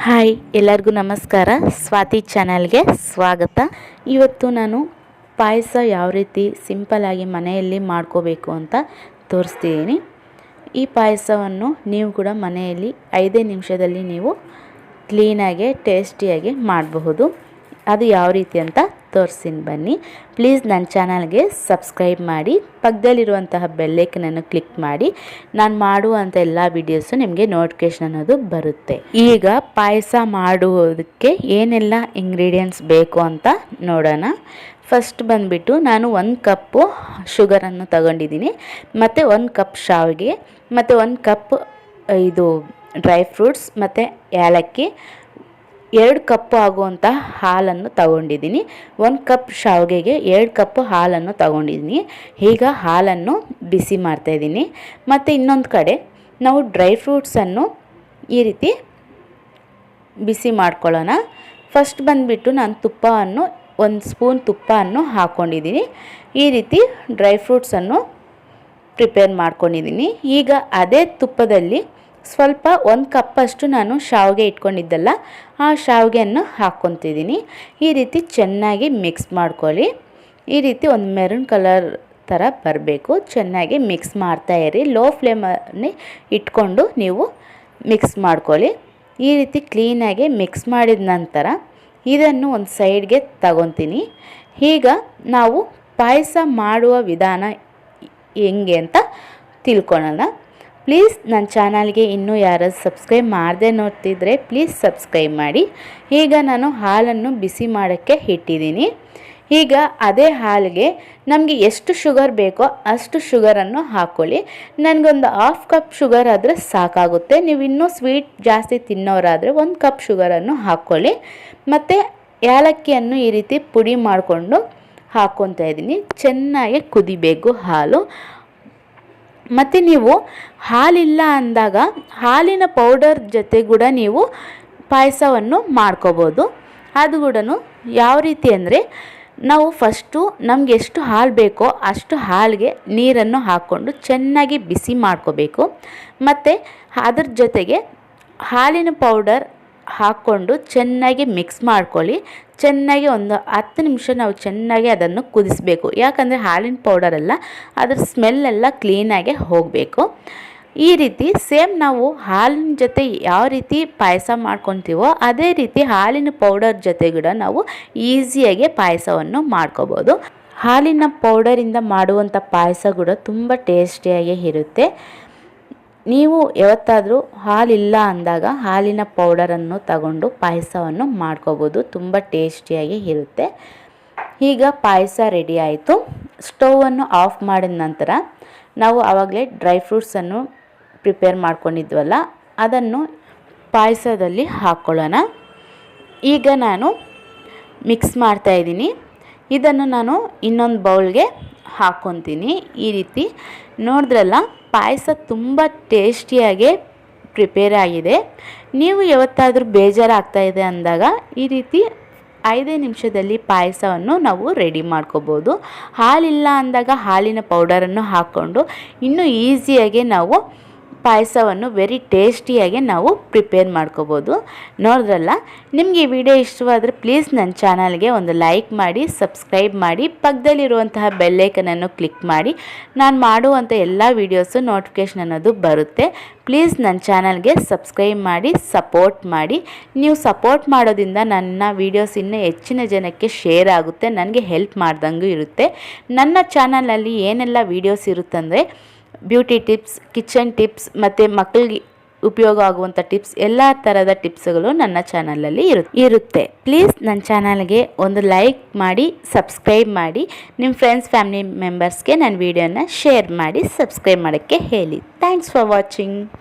Hi ಎಲ್ಲರಿಗೂ ನಮಸ್ಕಾರ. ಸ್ವಾತಿ ಚಾನಲ್ಗೆ ಸ್ವಾಗತ. ಇವತ್ತು ನಾನು ಪಾಯಸ ಯಾವ ರೀತಿ ಸಿಂಪಲ್ಲಾಗಿ ಮನೆಯಲ್ಲಿ ಮಾಡ್ಕೋಬೇಕು ಅಂತ ತೋರಿಸ್ತಿದ್ದೀನಿ. ಈ ಪಾಯಸವನ್ನು ನೀವು ಕೂಡ ಮನೆಯಲ್ಲಿ 5 ನಿಮಿಷದಲ್ಲಿ ನೀವು ಕ್ಲೀನಾಗಿ ಟೇಸ್ಟಿಯಾಗಿ ಮಾಡಬಹುದು. ಅದು ಯಾವ ರೀತಿ ಅಂತ ತೋರಿಸ್ತೀನಿ ಬನ್ನಿ. ಪ್ಲೀಸ್ ನನ್ನ ಚಾನಲ್ಗೆ ಸಬ್ಸ್ಕ್ರೈಬ್ ಮಾಡಿ, ಪಕ್ಕದಲ್ಲಿರುವಂತಹ ಬೆಲ್ಲೈಕನನ್ನು ಕ್ಲಿಕ್ ಮಾಡಿ. ನಾನು ಮಾಡುವಂಥ ಎಲ್ಲ ವೀಡಿಯೋಸು ನಿಮಗೆ ನೋಟಿಫಿಕೇಷನ್ ಅನ್ನೋದು ಬರುತ್ತೆ. ಈಗ ಪಾಯಸ ಮಾಡುವುದಕ್ಕೆ ಏನೆಲ್ಲ ಇಂಗ್ರೀಡಿಯೆಂಟ್ಸ್ ಬೇಕು ಅಂತ ನೋಡೋಣ. ಫಸ್ಟ್ ಬಂದುಬಿಟ್ಟು ನಾನು 1 ಕಪ್ಪು ಶುಗರನ್ನು ತಗೊಂಡಿದ್ದೀನಿ, ಮತ್ತು 1 ಕಪ್ ಶಾವಿಗೆ, ಮತ್ತು 1 ಕಪ್ ಇದು ಡ್ರೈ ಫ್ರೂಟ್ಸ್, ಮತ್ತು ಏಲಕ್ಕಿ, 2 ಕಪ್ಪು ಆಗುವಂಥ ಹಾಲನ್ನು ತಗೊಂಡಿದ್ದೀನಿ. 1 ಕಪ್ ಶಾವಿಗೆಗೆ 2 ಕಪ್ಪು ಹಾಲನ್ನು ತಗೊಂಡಿದ್ದೀನಿ. ಈಗ ಹಾಲನ್ನು ಬಿಸಿ ಮಾಡ್ತಾಯಿದ್ದೀನಿ. ಮತ್ತು ಇನ್ನೊಂದು ಕಡೆ ನಾವು ಡ್ರೈ ಫ್ರೂಟ್ಸನ್ನು ಈ ರೀತಿ ಬಿಸಿ ಮಾಡ್ಕೊಳ್ಳೋಣ. ಫಸ್ಟ್ ಬಂದುಬಿಟ್ಟು ನಾನು ತುಪ್ಪವನ್ನು 1 ಸ್ಪೂನ್ ತುಪ್ಪವನ್ನು ಹಾಕ್ಕೊಂಡಿದ್ದೀನಿ. ಈ ರೀತಿ ಡ್ರೈ ಫ್ರೂಟ್ಸನ್ನು ಪ್ರಿಪೇರ್ ಮಾಡ್ಕೊಂಡಿದ್ದೀನಿ. ಈಗ ಅದೇ ತುಪ್ಪದಲ್ಲಿ ಸ್ವಲ್ಪ 1 ಕಪ್ಪಷ್ಟು ನಾನು ಶಾವಿಗೆ ಇಟ್ಕೊಂಡಿದ್ದಲ್ಲ, ಆ ಶಾವಿಗೆಯನ್ನು ಹಾಕ್ಕೊತಿದ್ದೀನಿ. ಈ ರೀತಿ ಚೆನ್ನಾಗಿ ಮಿಕ್ಸ್ ಮಾಡ್ಕೊಳ್ಳಿ. ಈ ರೀತಿ ಒಂದು ಮೆರೂನ್ ಕಲರ್ ಥರ ಬರಬೇಕು. ಚೆನ್ನಾಗಿ ಮಿಕ್ಸ್ ಮಾಡ್ತಾಯಿರಿ. ಲೋ ಫ್ಲೇಮಲ್ಲಿ ಇಟ್ಕೊಂಡು ನೀವು ಮಿಕ್ಸ್ ಮಾಡ್ಕೊಳ್ಳಿ. ಈ ರೀತಿ ಕ್ಲೀನಾಗಿ ಮಿಕ್ಸ್ ಮಾಡಿದ ನಂತರ ಇದನ್ನು ಒಂದು ಸೈಡ್ಗೆ ತಗೊತೀನಿ. ಈಗ ನಾವು ಪಾಯಸ ಮಾಡುವ ವಿಧಾನ ಹೆಂಗೆ ಅಂತ ತಿಳ್ಕೊಳ್ಳೋಣ. ಪ್ಲೀಸ್ ನನ್ನ ಚಾನಲ್ಗೆ ಇನ್ನೂ ಯಾರಾದ್ರು ಸಬ್ಸ್ಕ್ರೈಬ್ ಮಾಡದೆ ನೋಡ್ತಿದ್ರೆ ಪ್ಲೀಸ್ ಸಬ್ಸ್ಕ್ರೈಬ್ ಮಾಡಿ. ಈಗ ನಾನು ಹಾಲನ್ನು ಬಿಸಿ ಮಾಡೋಕ್ಕೆ ಇಟ್ಟಿದ್ದೀನಿ. ಈಗ ಅದೇ ಹಾಲಿಗೆ ನಮಗೆ ಎಷ್ಟು ಶುಗರ್ ಬೇಕೋ ಅಷ್ಟು ಶುಗರನ್ನು ಹಾಕ್ಕೊಳ್ಳಿ. ನನಗೊಂದು 1/2 ಕಪ್ ಶುಗರ್ ಆದರೆ ಸಾಕಾಗುತ್ತೆ. ನೀವು ಇನ್ನೂ ಸ್ವೀಟ್ ಜಾಸ್ತಿ ತಿನ್ನೋರಾದರೆ 1 ಕಪ್ ಶುಗರನ್ನು ಹಾಕ್ಕೊಳ್ಳಿ. ಮತ್ತು ಏಲಕ್ಕಿಯನ್ನು ಈ ರೀತಿ ಪುಡಿ ಮಾಡಿಕೊಂಡು ಹಾಕ್ಕೊತಾ ಇದ್ದೀನಿ. ಚೆನ್ನಾಗಿ ಕುದಿಬೇಕು ಹಾಲು. ಮತ್ತು ನೀವು ಹಾಲಿಲ್ಲ ಅಂದಾಗ ಹಾಲಿನ ಪೌಡರ್ ಜೊತೆ ಕೂಡ ನೀವು ಪಾಯಸವನ್ನು ಮಾಡ್ಕೋಬೋದು. ಅದು ಕೂಡ ಯಾವ ರೀತಿ ಅಂದರೆ, ನಾವು ಫಸ್ಟು ನಮಗೆ ಎಷ್ಟು ಹಾಲು ಬೇಕೋ ಅಷ್ಟು ಹಾಲಿಗೆ ನೀರನ್ನು ಹಾಕ್ಕೊಂಡು ಚೆನ್ನಾಗಿ ಬಿಸಿ ಮಾಡ್ಕೋಬೇಕು. ಮತ್ತು ಅದ್ರ ಜೊತೆಗೆ ಹಾಲಿನ ಪೌಡರ್ ಹಾಕ್ಕೊಂಡು ಚೆನ್ನಾಗಿ ಮಿಕ್ಸ್ ಮಾಡ್ಕೊಳ್ಳಿ. ಚೆನ್ನಾಗಿ ಒಂದು 10 ನಿಮಿಷ ನಾವು ಚೆನ್ನಾಗಿ ಅದನ್ನು ಕುದಿಸಬೇಕು. ಯಾಕಂದರೆ ಹಾಲಿನ ಪೌಡರೆಲ್ಲ ಅದ್ರ ಸ್ಮೆಲ್ಲೆಲ್ಲ ಕ್ಲೀನಾಗಿ ಹೋಗಬೇಕು. ಈ ರೀತಿ ಸೇಮ್ ನಾವು ಹಾಲಿನ ಜೊತೆ ಯಾವ ರೀತಿ ಪಾಯಸ ಮಾಡ್ಕೊತೀವೋ ಅದೇ ರೀತಿ ಹಾಲಿನ ಪೌಡರ್ ಜೊತೆ ಕೂಡ ನಾವು ಈಸಿಯಾಗಿ ಪಾಯಸವನ್ನು ಮಾಡ್ಕೋಬೋದು. ಹಾಲಿನ ಪೌಡರಿಂದ ಮಾಡುವಂಥ ಪಾಯಸ ಕೂಡ ತುಂಬ ಟೇಸ್ಟಿಯಾಗಿ ಇರುತ್ತೆ. ನೀವು ಯಾವತ್ತಾದರೂ ಹಾಲಿಲ್ಲ ಅಂದಾಗ ಹಾಲಿನ ಪೌಡರನ್ನು ತಗೊಂಡು ಪಾಯಸವನ್ನು ಮಾಡ್ಕೋಬೋದು. ತುಂಬ ಟೇಸ್ಟಿಯಾಗಿ ಇರುತ್ತೆ. ಈಗ ಪಾಯಸ ರೆಡಿ ಆಯಿತು. ಸ್ಟೌವನ್ನು ಆಫ್ ಮಾಡಿದ ನಂತರ ನಾವು ಆವಾಗಲೇ ಡ್ರೈ ಫ್ರೂಟ್ಸನ್ನು ಪ್ರಿಪೇರ್ ಮಾಡ್ಕೊಂಡಿದ್ವಲ್ಲ, ಅದನ್ನು ಪಾಯಸದಲ್ಲಿ ಹಾಕ್ಕೊಳ್ಳೋಣ. ಈಗ ನಾನು ಮಿಕ್ಸ್ ಮಾಡ್ತಾಯಿದ್ದೀನಿ. ಇದನ್ನು ನಾನು ಇನ್ನೊಂದು ಬೌಲ್ಗೆ ಹಾಕ್ಕೊತೀನಿ. ಈ ರೀತಿ ನೋಡಿದ್ರಲ್ಲ, ಪಾಯಸ ತುಂಬ ಟೇಸ್ಟಿಯಾಗಿ ಪ್ರಿಪೇರ್ ಆಗಿದೆ. ನೀವು ಯಾವತ್ತಾದರೂ ಬೇಜಾರಾಗ್ತಾಯಿದೆ ಅಂದಾಗ ಈ ರೀತಿ 5 ನಿಮಿಷದಲ್ಲಿ ಪಾಯಸವನ್ನು ನಾವು ರೆಡಿ ಮಾಡ್ಕೋಬೋದು. ಹಾಲಿಲ್ಲ ಅಂದಾಗ ಹಾಲಿನ ಪೌಡರನ್ನು ಹಾಕ್ಕೊಂಡು ಇನ್ನೂ ಈಸಿಯಾಗಿ ನಾವು ಪಾಯಸವನ್ನು ವೆರಿ ಟೇಸ್ಟಿಯಾಗಿ ನಾವು ಪ್ರಿಪೇರ್ ಮಾಡ್ಕೋಬೋದು. ನೋಡಿದ್ರಲ್ಲ, ನಿಮಗೆ ಈ ವಿಡಿಯೋ ಇಷ್ಟವಾದರೆ ಪ್ಲೀಸ್ ನನ್ನ ಚಾನಲ್ಗೆ ಒಂದು ಲೈಕ್ ಮಾಡಿ, ಸಬ್ಸ್ಕ್ರೈಬ್ ಮಾಡಿ, ಪಕ್ಕದಲ್ಲಿರುವಂತಹ ಬೆಲ್ಲೈಕನನ್ನು ಕ್ಲಿಕ್ ಮಾಡಿ. ನಾನು ಮಾಡುವಂಥ ಎಲ್ಲ ವೀಡಿಯೋಸು ನೋಟಿಫಿಕೇಷನ್ ಅನ್ನೋದು ಬರುತ್ತೆ. ಪ್ಲೀಸ್ ನನ್ನ ಚಾನಲ್ಗೆ ಸಬ್ಸ್ಕ್ರೈಬ್ ಮಾಡಿ, ಸಪೋರ್ಟ್ ಮಾಡಿ. ನೀವು ಸಪೋರ್ಟ್ ಮಾಡೋದ್ರಿಂದ ನನ್ನ ವೀಡಿಯೋಸ್ ಇನ್ನೂ ಹೆಚ್ಚಿನ ಜನಕ್ಕೆ ಶೇರ್ ಆಗುತ್ತೆ, ನನಗೆ ಹೆಲ್ಪ್ ಮಾಡ್ದಂಗೂ ಇರುತ್ತೆ. ನನ್ನ ಚಾನಲಲ್ಲಿ ಏನೆಲ್ಲ ವೀಡಿಯೋಸ್ ಇರುತ್ತಂದರೆ ಬ್ಯೂಟಿ ಟಿಪ್ಸ್, ಕಿಚನ್ ಟಿಪ್ಸ್, ಮತ್ತು ಮಕ್ಕಳಿಗೆ ಉಪಯೋಗ ಆಗುವಂಥ ಟಿಪ್ಸ್, ಎಲ್ಲ ಥರದ ಟಿಪ್ಸ್ಗಳು ನನ್ನ ಚಾನಲಲ್ಲಿ ಇರುತ್ತೆ. ಪ್ಲೀಸ್ ನನ್ನ ಚಾನಲ್ಗೆ ಒಂದು ಲೈಕ್ ಮಾಡಿ, ಸಬ್ಸ್ಕ್ರೈಬ್ ಮಾಡಿ. ನಿಮ್ಮ ಫ್ರೆಂಡ್ಸ್, ಫ್ಯಾಮಿಲಿ ಮೆಂಬರ್ಸ್ಗೆ ನನ್ನ ವೀಡಿಯೋನ ಶೇರ್ ಮಾಡಿ, ಸಬ್ಸ್ಕ್ರೈಬ್ ಮಾಡೋಕ್ಕೆ ಹೇಳಿ. Thanks for watching.